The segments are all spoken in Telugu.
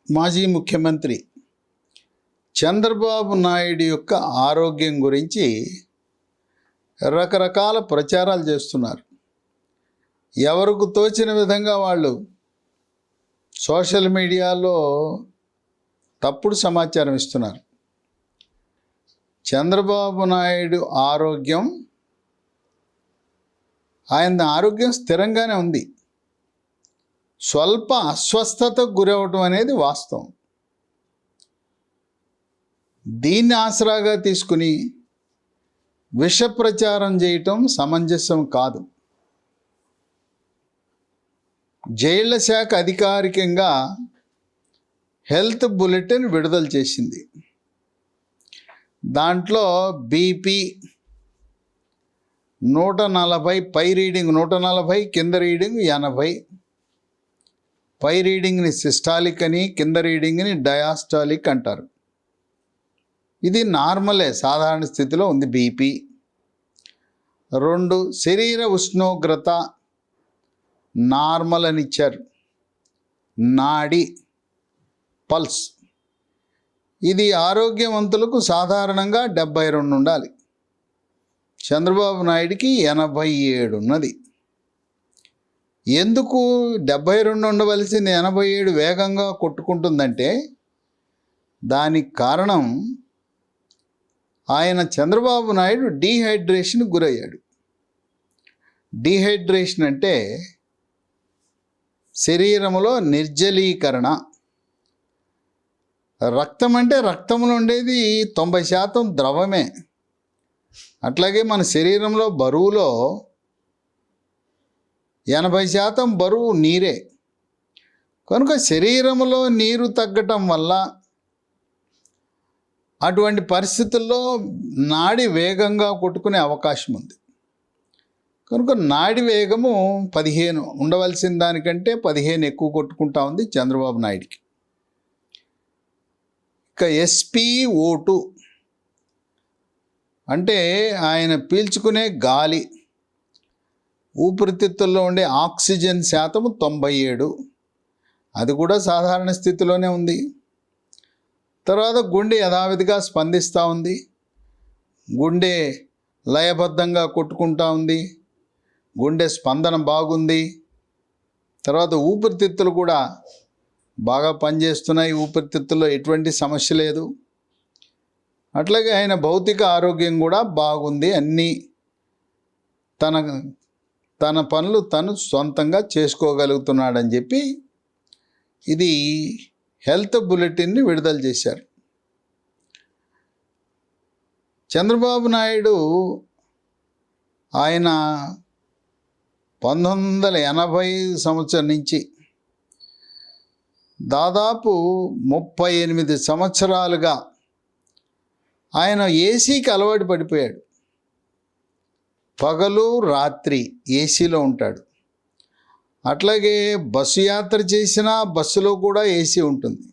మాజీ ముఖ్యమంత్రి చంద్రబాబు నాయుడు యొక్క ఆరోగ్యం గురించి రకరకాల ప్రచారాలు చేస్తున్నారు. ఎవరికి తోచిన విధంగా వాళ్ళు సోషల్ మీడియాలో తప్పుడు సమాచారం ఇస్తున్నారు. చంద్రబాబు నాయుడు ఆయన ఆరోగ్యం స్థిరంగానే ఉంది. స్వల్ప అస్వస్థతకు గురవటం అనేది వాస్తవం. దీన్ని ఆసరాగా తీసుకుని విష ప్రచారం చేయటం సమంజసం కాదు. జైళ్ల శాఖ అధికారికంగా హెల్త్ బులెటిన్ విడుదల చేసింది. దాంట్లో బీపీ 140, పై రీడింగ్ 140, కింద రీడింగ్ 80. పై రీడింగ్ని సిస్టాలిక్ అని, కింద రీడింగ్ని డయాస్టాలిక్ అంటారు. ఇది నార్మలే, సాధారణ స్థితిలో ఉంది బీపీ. 2, శరీర ఉష్ణోగ్రత నార్మల్ అని ఇచ్చారు. నాడి పల్స్ ఇది ఆరోగ్యవంతులకు సాధారణంగా 72 ఉండాలి. చంద్రబాబు నాయుడికి 87 ఉన్నది. ఎందుకు 72 ఉండవలసింది 87 వేగంగా కొట్టుకుంటుందంటే దానికి కారణం ఆయన చంద్రబాబు నాయుడు డీహైడ్రేషన్కి గురయ్యాడు. డీహైడ్రేషన్ అంటే శరీరంలో నిర్జలీకరణ. రక్తం అంటే రక్తంలో ఉండేది 90% ద్రవమే. అట్లాగే మన శరీరంలో బరువులో 80% బరువు నీరే. కనుక శరీరంలో నీరు తగ్గటం వల్ల అటువంటి పరిస్థితుల్లో నాడి వేగంగా కొట్టుకునే అవకాశం ఉంది. కనుక నాడి వేగము 15 ఉండవలసిన దానికంటే 15 ఎక్కువ కొట్టుకుంటా ఉంది చంద్రబాబు నాయుడికి. ఇక SpO2 అంటే ఆయన పీల్చుకునే గాలి, ఊపిరితిత్తుల్లో ఉండే ఆక్సిజన్ శాతం 97. అది కూడా సాధారణ స్థితిలోనే ఉంది. తర్వాత గుండె యథావిధిగా స్పందిస్తూ ఉంది. గుండె లయబద్ధంగా కొట్టుకుంటా ఉంది. గుండె స్పందన బాగుంది. తర్వాత ఊపిరితిత్తులు కూడా బాగా పనిచేస్తున్నాయి. ఊపిరితిత్తుల్లో ఎటువంటి సమస్య లేదు. అట్లాగే ఆయన భౌతిక ఆరోగ్యం కూడా బాగుంది. అన్నీ తన పనులు తను సొంతంగా చేసుకోగలుగుతున్నాడని చెప్పి ఇది హెల్త్ బులెటిన్ని విడుదల చేశారు. చంద్రబాబు నాయుడు ఆయన 1985 సంవత్సరం నుంచి దాదాపు 38 సంవత్సరాలుగా ఆయన ఏసీకి అలవాటు పడిపోయాడు. పగలు రాత్రి ఏసీలో ఉంటాడు. అట్లాగే బస్సు యాత్ర చేసినా బస్సులో కూడా ఏసీ ఉంటుంది.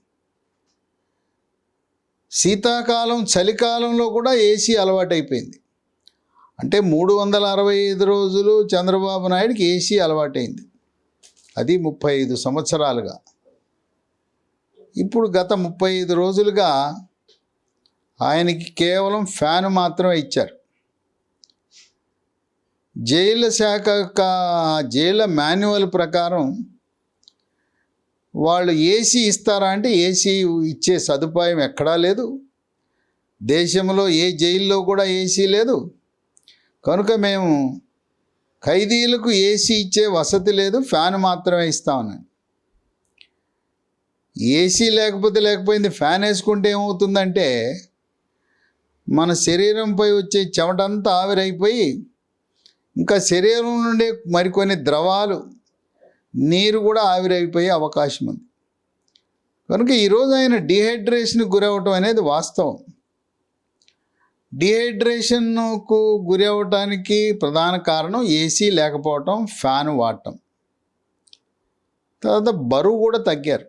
శీతాకాలం చలికాలంలో కూడా ఏసీ అలవాటైపోయింది. అంటే 365 రోజులు చంద్రబాబు నాయుడికి ఏసీ అలవాటైంది. అది 35 సంవత్సరాలుగా. ఇప్పుడు గత 35 రోజులుగా ఆయనకి కేవలం ఫ్యాన్ మాత్రమే ఇచ్చారు. జైళ్ళ శాఖ జైళ్ళ మాన్యువల్ ప్రకారం వాళ్ళు ఏసీ ఇస్తారా అంటే ఏసీ ఇచ్చే సదుపాయం ఎక్కడా లేదు. దేశంలో ఏ జైల్లో కూడా ఏసీ లేదు. కనుక మేము ఖైదీలకు ఏసీ ఇచ్చే వసతి లేదు, ఫ్యాన్ మాత్రమే ఇస్తామని. ఏసీ లేకపోయింది, ఫ్యాన్ వేసుకుంటే ఏమవుతుందంటే మన శరీరంపై వచ్చే చెమటంతా ఆవిరైపోయి ఇంకా శరీరం నుండి మరికొన్ని ద్రవాలు, నీరు కూడా ఆవిరైపోయే అవకాశం ఉంది. కనుక ఈరోజు ఆయన డీహైడ్రేషన్కి గురవటం అనేది వాస్తవం. డీహైడ్రేషన్కు గురి అవ్వటానికి ప్రధాన కారణం ఏసీ లేకపోవటం, ఫ్యాన్ వాడటం. తర్వాత బరువు కూడా తగ్గారు.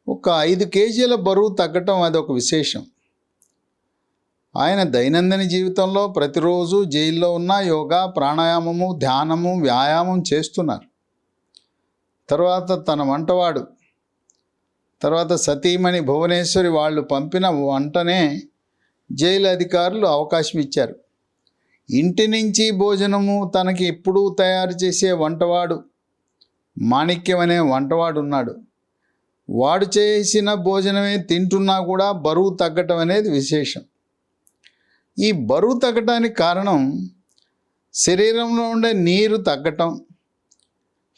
ఒక 5 కేజీల బరువు తగ్గటం అదొక విశేషం. ఆయన దైనందిన జీవితంలో ప్రతిరోజు జైల్లో ఉన్న యోగా, ప్రాణాయామము, ధ్యానము, వ్యాయామం చేస్తున్నారు. తర్వాత తన వంటవాడు తర్వాత సతీమణి భువనేశ్వరి వాళ్ళు పంపిన వంటనే జైలు అధికారులు అవకాశం ఇచ్చారు. ఇంటి నుంచి భోజనము తనకి ఎప్పుడూ తయారు చేసే వంటవాడు, మాణిక్యం అనే వంటవాడు ఉన్నాడు. వాడు చేసిన భోజనమే తింటున్నా కూడా బరువు తగ్గటం అనేది విశేషం. ఈ బరువు తగ్గటానికి కారణం శరీరంలో ఉండే నీరు తగ్గటం,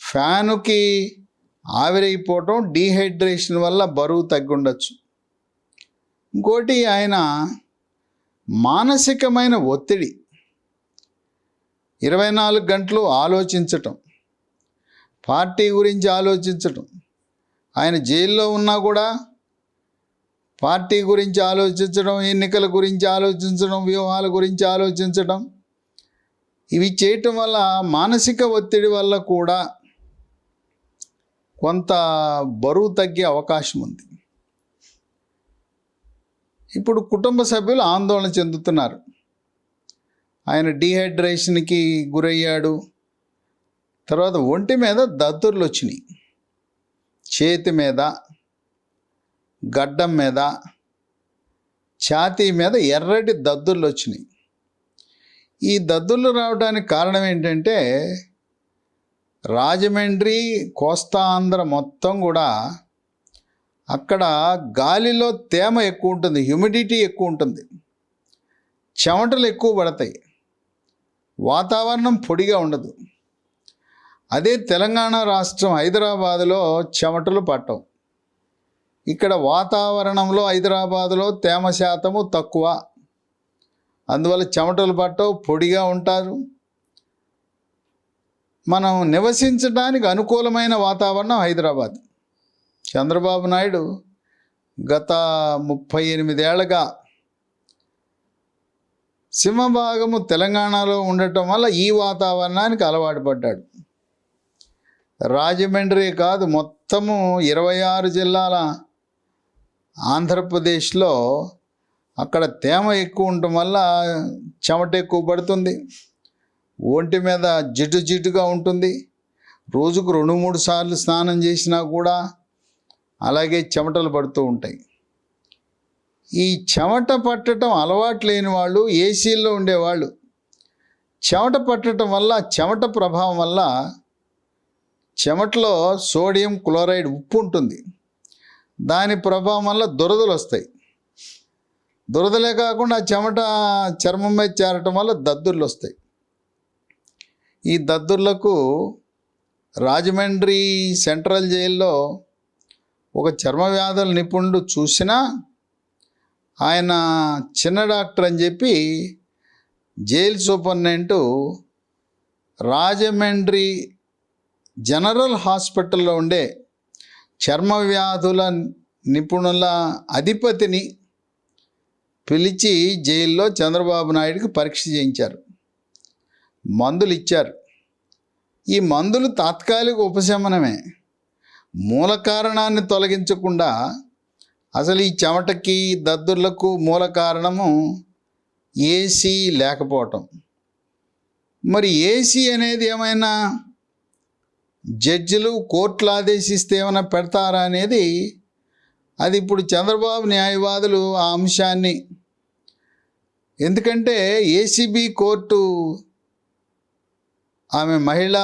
ఫ్యానుకి ఆవిరైపోవటం, డీహైడ్రేషన్ వల్ల బరువు తగ్గి ఉండొచ్చు. ఇంకోటి ఆయన మానసికమైన ఒత్తిడి, 24 గంటలు ఆలోచించటం, పార్టీ గురించి ఆలోచించటం. ఆయన జైల్లో ఉన్నా కూడా పార్టీ గురించి ఆలోచించడం, ఎన్నికల గురించి ఆలోచించడం, వ్యూహాల గురించి ఆలోచించడం, ఇవి చేయటం వల్ల మానసిక ఒత్తిడి వల్ల కూడా కొంత బరువు తగ్గే అవకాశం ఉంది. ఇప్పుడు కుటుంబ సభ్యులు ఆందోళన చెందుతున్నారు. ఆయన డీహైడ్రేషన్కి గురయ్యాడు. తర్వాత ఒంటి మీద దద్దుర్లు వచ్చినాయి, చేతి మీద, గడ్డం మీద, ఛాతీ మీద ఎర్రటి దద్దుర్లు వచ్చినాయి. ఈ దద్దుర్లు రావడానికి కారణం ఏంటంటే రాజమండ్రి, కోస్తా ఆంధ్ర మొత్తం కూడా అక్కడ గాలిలో తేమ ఎక్కువ ఉంటుంది, హ్యూమిడిటీ ఎక్కువ ఉంటుంది, చెమటలు ఎక్కువ పడతాయి, వాతావరణం పొడిగా ఉండదు. అదే తెలంగాణ రాష్ట్రం హైదరాబాదులో చెమటలు పట్టవు. ఇక్కడ వాతావరణంలో హైదరాబాదులో తేమ శాతము తక్కువ, అందువల్ల చెమటలు పట్టవు, పొడిగా ఉంటారు. మనం నివసించడానికి అనుకూలమైన వాతావరణం హైదరాబాద్. చంద్రబాబు నాయుడు గత 38 ఏళ్ళగా సింహభాగము తెలంగాణలో ఉండటం వల్ల ఈ వాతావరణానికి అలవాటు పడ్డాడు. రాజమండ్రి కాదు, మొత్తము 26 జిల్లాల ఆంధ్రప్రదేశ్లో అక్కడ తేమ ఎక్కువ ఉండటం వల్ల చెమట ఎక్కువ పడుతుంది, ఒంటి మీద జిడ్డు జిడ్డుగా ఉంటుంది. రోజుకు 2-3 సార్లు స్నానం చేసినా కూడా అలాగే చెమటలు పడుతూ ఉంటాయి. ఈ చెమట పట్టడం అలవాటు లేని వాళ్ళు, ఏసీల్లో ఉండేవాళ్ళు చెమట పట్టడం వల్ల, చెమట ప్రభావం వల్ల చెమటలో సోడియం క్లోరైడ్ ఉప్పు ఉంటుంది. దాని ప్రభావం వల్ల దురదలు వస్తాయి. దురదలే కాకుండా చెమట చర్మం మీద చేరటం వల్ల దద్దుర్లు వస్తాయి. ఈ దద్దుర్లకు రాజమండ్రి సెంట్రల్ జైల్లో ఒక చర్మ వ్యాధుల నిపుణుడు చూసినా ఆయన చిన్న డాక్టర్ అని చెప్పి జైలు సూపరింటెండెంట్ రాజమండ్రి జనరల్ హాస్పిటల్లో ఉండే చర్మ వ్యాధుల నిపుణుల అధిపతిని పిలిచి జైల్లో చంద్రబాబు నాయుడికి పరీక్ష చేయించారు, మందులు ఇచ్చారు. ఈ మందులు తాత్కాలిక ఉపశమనమే, మూల కారణాన్ని తొలగించకుండా. అసలు ఈ చెమటకి, దద్దుర్లకు మూల కారణము ఏసీ లేకపోవటం. మరి ఏసీ అనేది ఏమైనా జడ్జిలు, కోర్టులు ఆదేశిస్తే ఏమైనా పెడతారా అనేది, అది ఇప్పుడు చంద్రబాబు న్యాయవాదులు ఆ అంశాన్ని, ఎందుకంటే ఏసీబీ కోర్టు ఆమె మహిళా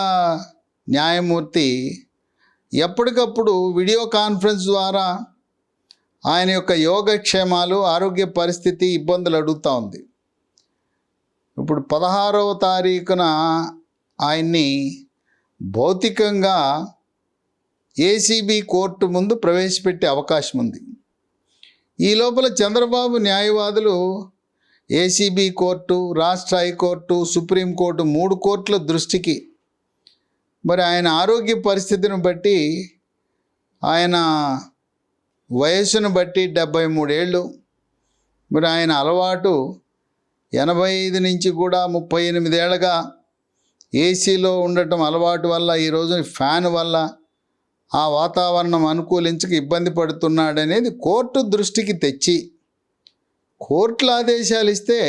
న్యాయమూర్తి ఎప్పటికప్పుడు వీడియో కాన్ఫరెన్స్ ద్వారా ఆయన యొక్క యోగక్షేమాలు, ఆరోగ్య పరిస్థితి, ఇబ్బందులు అడుగుతూ ఉంది. ఇప్పుడు 16వ తారీఖున ఆయన్ని భౌతికంగా ఏసీబీ కోర్టు ముందు ప్రవేశపెట్టే అవకాశం ఉంది. ఈ లోపల చంద్రబాబు న్యాయవాదులు ఏసీబీ కోర్టు, రాష్ట్ర హైకోర్టు, సుప్రీంకోర్టు 3 కోర్టుల దృష్టికి, మరి ఆయన ఆరోగ్య పరిస్థితిని బట్టి, ఆయన వయస్సును బట్టి 73 ఏళ్ళు, మరి ఆయన అలవాటు 85 నుంచి కూడా 38 ఏళ్ళగా ఏసీలో ఉండటం అలవాటు వల్ల, ఈరోజు ఫ్యాన్ వల్ల ఆ వాతావరణం అనుకూలించక ఇబ్బంది పడుతున్నాడనేది కోర్టు దృష్టికి తెచ్చి, కోర్టుల ఆదేశాలు ఇస్తే,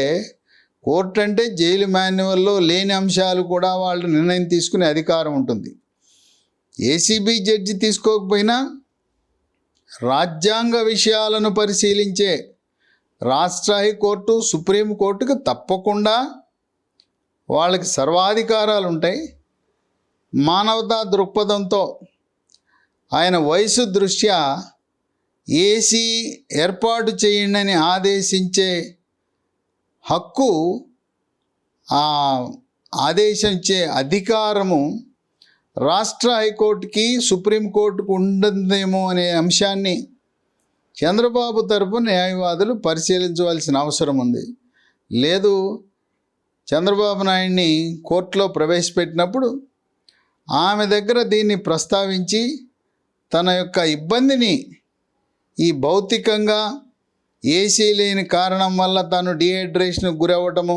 కోర్టు అంటే జైలు మాన్యువల్లో లేని అంశాలు కూడా వాళ్ళు నిర్ణయం తీసుకునే అధికారం ఉంటుంది. ఏసీబీ జడ్జి తీసుకోకపోయినా రాజ్యాంగ విషయాలను పరిశీలించే రాష్ట్ర హైకోర్టు, సుప్రీంకోర్టుకు తప్పకుండా వాళ్ళకి సర్వాధికారాలు ఉంటాయి. మానవతా దృక్పథంతో ఆయన వయసు దృష్ట్యా ఏసీ ఏర్పాటు చేయండి ఆదేశించే హక్కు, ఆదేశించే అధికారము రాష్ట్ర హైకోర్టుకి, సుప్రీంకోర్టుకు ఉంటుందేమో అనే అంశాన్ని చంద్రబాబు తరపు న్యాయవాదులు పరిశీలించవలసిన అవసరం ఉంది. లేదు, చంద్రబాబు నాయుడిని కోర్టులో ప్రవేశపెట్టినప్పుడు ఆమె దగ్గర దీన్ని ప్రస్తావించి తన యొక్క ఇబ్బందిని, ఈ భౌతికంగా ఏసీ లేని కారణం వల్ల తాను డీహైడ్రేషన్కు గురవ్వటము,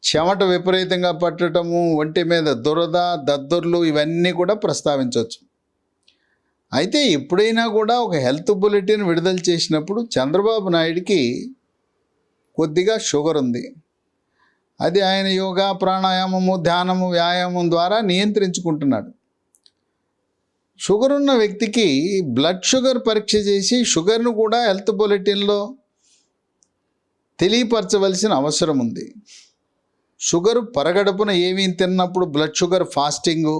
చెమట విపరీతంగా పట్టడము, ఒంటి మీద దురద, దద్దుర్లు, ఇవన్నీ కూడా ప్రస్తావించవచ్చు. అయితే ఎప్పుడైనా కూడా ఒక హెల్త్ బులెటిన్ విడుదల చేసినప్పుడు చంద్రబాబు నాయుడికి కొద్దిగా షుగర్ ఉంది. అది ఆయన యోగా, ప్రాణాయామము, ధ్యానము, వ్యాయామం ద్వారా నియంత్రించుకుంటున్నాడు. షుగర్ ఉన్న వ్యక్తికి బ్లడ్ షుగర్ పరీక్ష చేసి షుగర్ను కూడా హెల్త్ బులెటిన్లో తెలియపరచవలసిన అవసరం ఉంది. షుగరు పరగడుపున ఏమీ తిన్నప్పుడు బ్లడ్ షుగర్ ఫాస్టింగు,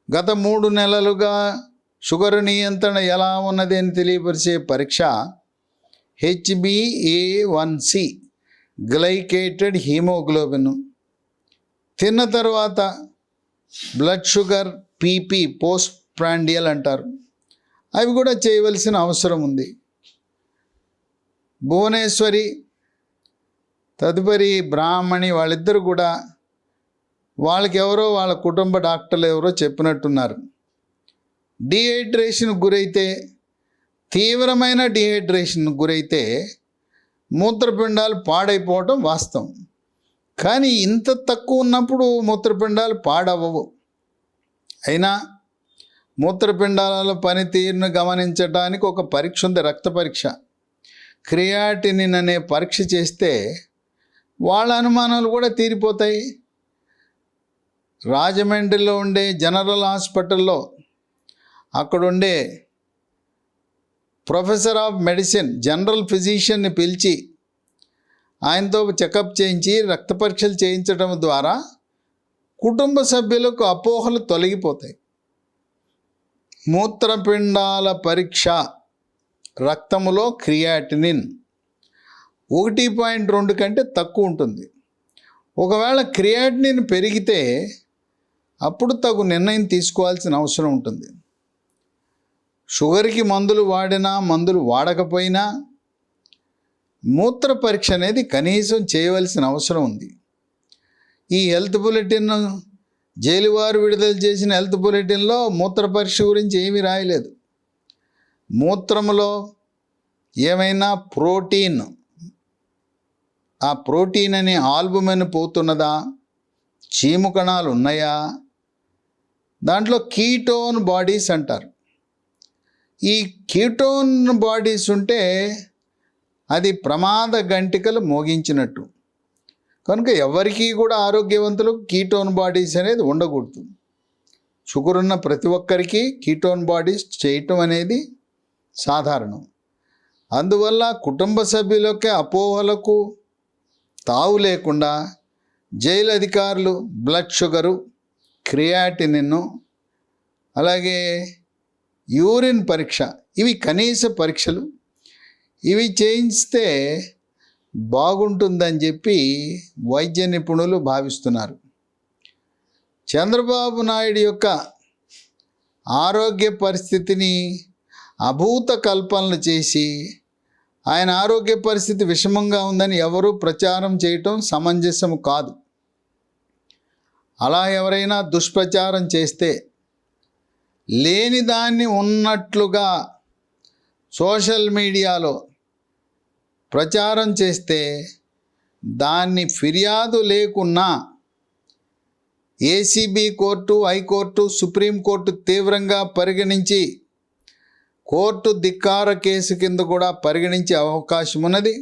గత 3 నెలలుగా షుగర్ నియంత్రణ ఎలా ఉన్నది అని తెలియపరిచే పరీక్ష HbA1c గ్లైకేటెడ్ హీమోగ్లోబిన్, తిన్న తర్వాత blood sugar PP post prandial అంటారు, అవి కూడా చేయవలసిన అవసరం ఉంది. భువనేశ్వరి తదుపరి బ్రాహ్మణి వాళ్ళిద్దరు కూడా వాళ్ళకి ఎవరో వాళ్ళ కుటుంబ డాక్టర్లు ఎవరో చెప్పినట్టున్నారు, డీహైడ్రేషన్కు గురైతే, తీవ్రమైన డీహైడ్రేషన్కు గురైతే మూత్రపిండాలు పాడైపోవటం వాస్తవం. కానీ ఇంత తక్కువ ఉన్నప్పుడు మూత్రపిండాలు పాడవవు. అయినా మూత్రపిండాల పనితీరును గమనించడానికి ఒక పరీక్ష ఉంది, రక్త పరీక్ష. క్రియాటినిన్ అనే పరీక్ష చేస్తే వాళ్ళ అనుమానాలు కూడా తీరిపోతాయి. రాజమండ్రిలో ఉండే జనరల్ హాస్పిటల్లో అక్కడుండే ప్రొఫెసర్ ఆఫ్ మెడిసిన్, జనరల్ ఫిజిషియన్ని పిలిచి ఆయనతో చెకప్ చేయించి రక్త పరీక్షలు చేయించడం ద్వారా కుటుంబ సభ్యులకు అపోహలు తొలగిపోతాయి. మూత్రపిండాల పరీక్ష, రక్తములో క్రియాటినిన్ 1.2 కంటే తక్కువ ఉంటుంది. ఒకవేళ క్రియాటినిన్ పెరిగితే అప్పుడు తగు నిర్ణయం తీసుకోవాల్సిన అవసరం ఉంటుంది. షుగర్కి మందులు వాడినా, మందులు వాడకపోయినా మూత్ర పరీక్ష అనేది కనీసం చేయవలసిన అవసరం ఉంది. ఈ హెల్త్ బులెటిన్, జైలువారు విడుదల చేసిన హెల్త్ బులెటిన్లో మూత్ర పరీక్ష గురించి ఏమీ రాయలేదు. మూత్రంలో ఏమైనా ప్రోటీన్, ఆ ప్రోటీన్ అనే ఆల్బుమిన్ పోతున్నదా, చీము కణాలు ఉన్నాయా, దాంట్లో కీటోన్ బాడీస్ అంటారు. ఈ కీటోన్ బాడీస్ ఉంటే అది ప్రమాద గంటికలు మోగించినట్టు. కనుక ఎవరికీ కూడా ఆరోగ్యవంతులకు కీటోన్ బాడీస్ అనేది ఉండకూడదు. షుగర్ ఉన్న ప్రతి ఒక్కరికి కీటోన్ బాడీస్ చేయటం అనేది సాధారణం. అందువల్ల కుటుంబ సభ్యులకే అపోహలకు తావు లేకుండా జైలు అధికారులు బ్లడ్ షుగరు, క్రియాటినిన్, అలాగే యూరిన్ పరీక్ష, ఇవి కనీస పరీక్షలు, ఇవి చేయిస్తే బాగుంటుందని చెప్పి వైద్య నిపుణులు భావిస్తున్నారు. చంద్రబాబు నాయుడు యొక్క ఆరోగ్య పరిస్థితిని అభూత కల్పనలు చేసి ఆయన ఆరోగ్య పరిస్థితి విషమంగా ఉందని ఎవరూ ప్రచారం చేయటం సమంజసం కాదు. అలా ఎవరైనా దుష్ప్రచారం చేస్తే, లేని దాన్ని ఉన్నట్లుగా సోషల్ మీడియాలో ప్రచారం చేస్తే దాన్ని ఫిర్యాదు లేకున్నా ఏసీబీ కోర్టు, హైకోర్టు, సుప్రీంకోర్టు తీవ్రంగా పరిగణించి కోర్టు ధిక్కార కేసు కింద కూడా పరిగణించే అవకాశం ఉన్నది.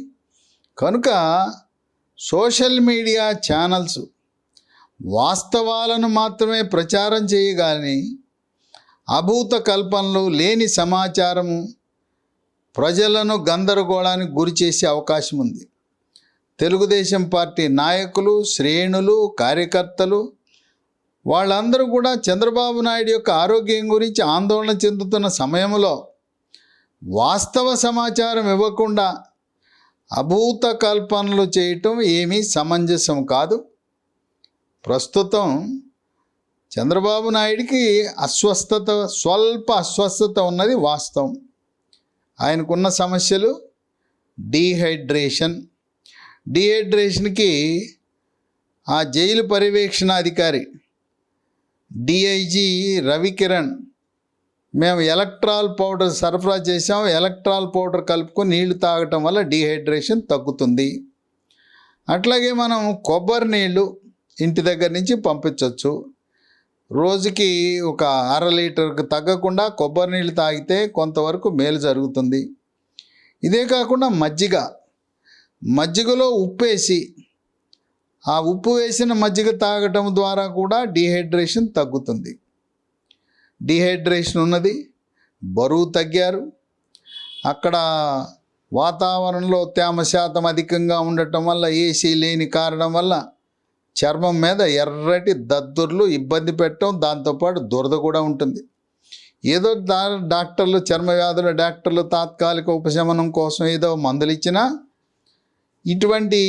కనుక సోషల్ మీడియా ఛానల్స్ వాస్తవాలను మాత్రమే ప్రచారం చేయగాని అభూత కల్పనలు, లేని సమాచారము ప్రజలను గందరగోళానికి గురి చేసే అవకాశం ఉంది. తెలుగుదేశం పార్టీ నాయకులు, శ్రేణులు, కార్యకర్తలు వాళ్ళందరూ కూడా చంద్రబాబు నాయుడు యొక్క ఆరోగ్యం గురించి ఆందోళన చెందుతున్న సమయంలో వాస్తవ సమాచారం ఇవ్వకుండా అభూత కల్పనలు చేయటం ఏమీ సమంజసం కాదు. ప్రస్తుతం చంద్రబాబు నాయుడికి స్వల్ప అస్వస్థత ఉన్నది వాస్తవం. ఆయనకున్న సమస్యలు డీహైడ్రేషన్కి ఆ జైలు పర్యవేక్షణాధికారి డిఐజీ రవికిరణ్, మేము ఎలక్ట్రాల్ పౌడర్ సరఫరా చేసాం, ఎలక్ట్రాల్ పౌడర్ కలుపుకొని నీళ్లు తాగటం వల్ల డీహైడ్రేషన్ తగ్గుతుంది. అట్లాగే మనం కొబ్బరి నీళ్ళు ఇంటి దగ్గర నుంచి పంపించవచ్చు. రోజుకి ఒక 1/2 లీటర్కి తగ్గకుండా కొబ్బరి నీళ్ళు తాగితే కొంతవరకు మేలు జరుగుతుంది. ఇదే కాకుండా మజ్జిగలో ఉప్పేసి ఆ ఉప్పు వేసిన మజ్జిగ తాగటం ద్వారా కూడా డీహైడ్రేషన్ తగ్గుతుంది. డీహైడ్రేషన్ ఉన్నది, బరువు తగ్గారు. అక్కడ వాతావరణంలో తేమ శాతం అధికంగా ఉండటం వల్ల, ఏసీ లేని కారణం వల్ల చర్మం మీద ఎర్రటి దద్దుర్లు ఇబ్బంది పెట్టడం, దాంతోపాటు దురద కూడా ఉంటుంది. ఏదో డాక్టర్లు, చర్మ వ్యాధుల డాక్టర్లు తాత్కాలిక ఉపశమనం కోసం ఏదో మందులు ఇచ్చినా ఇటువంటి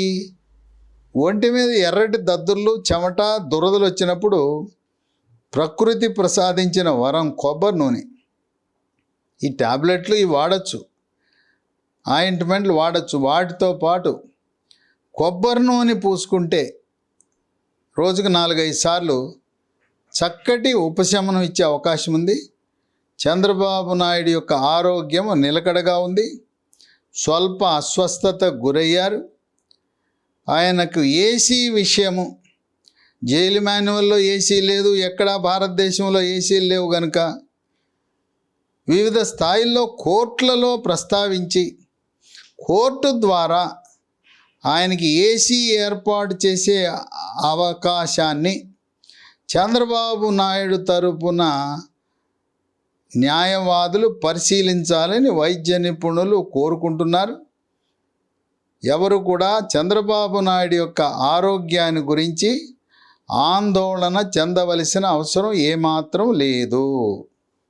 ఒంటి మీద ఎర్రటి దద్దుర్లు, చెమట, దురదలు వచ్చినప్పుడు ప్రకృతి ప్రసాదించిన వరం కొబ్బరి నూనె. ఈ టాబ్లెట్లు ఇవి వాడచ్చు, ఆయింట్మెంట్లు వాడచ్చు. వాటితో పాటు కొబ్బరి నూనె పూసుకుంటే రోజుకు 4-5 సార్లు చక్కటి ఉపశమనం ఇచ్చే అవకాశం ఉంది. చంద్రబాబు నాయుడు యొక్క ఆరోగ్యం నిలకడగా ఉంది. స్వల్ప అస్వస్థత గురయ్యారు. ఆయనకు ఏసీ విషయము, జైలు మాన్యువల్లో ఏసీ లేదు, ఎక్కడా భారతదేశంలో ఏసీలు లేవు కనుక వివిధ స్థాయిల్లో కోర్టులలో ప్రస్తావించి కోర్టు ద్వారా ఆయనకి ఏసీ ఏర్పాటు చేసే అవకాశాన్ని చంద్రబాబు నాయుడు తరపున న్యాయవాదులు పరిశీలించాలని వైద్య నిపుణులు కోరుకుంటున్నారు. ఎవరు కూడా చంద్రబాబు నాయుడు యొక్క ఆరోగ్యాన్ని గురించి ఆందోళన చెందవలసిన అవసరం ఏమాత్రం లేదు.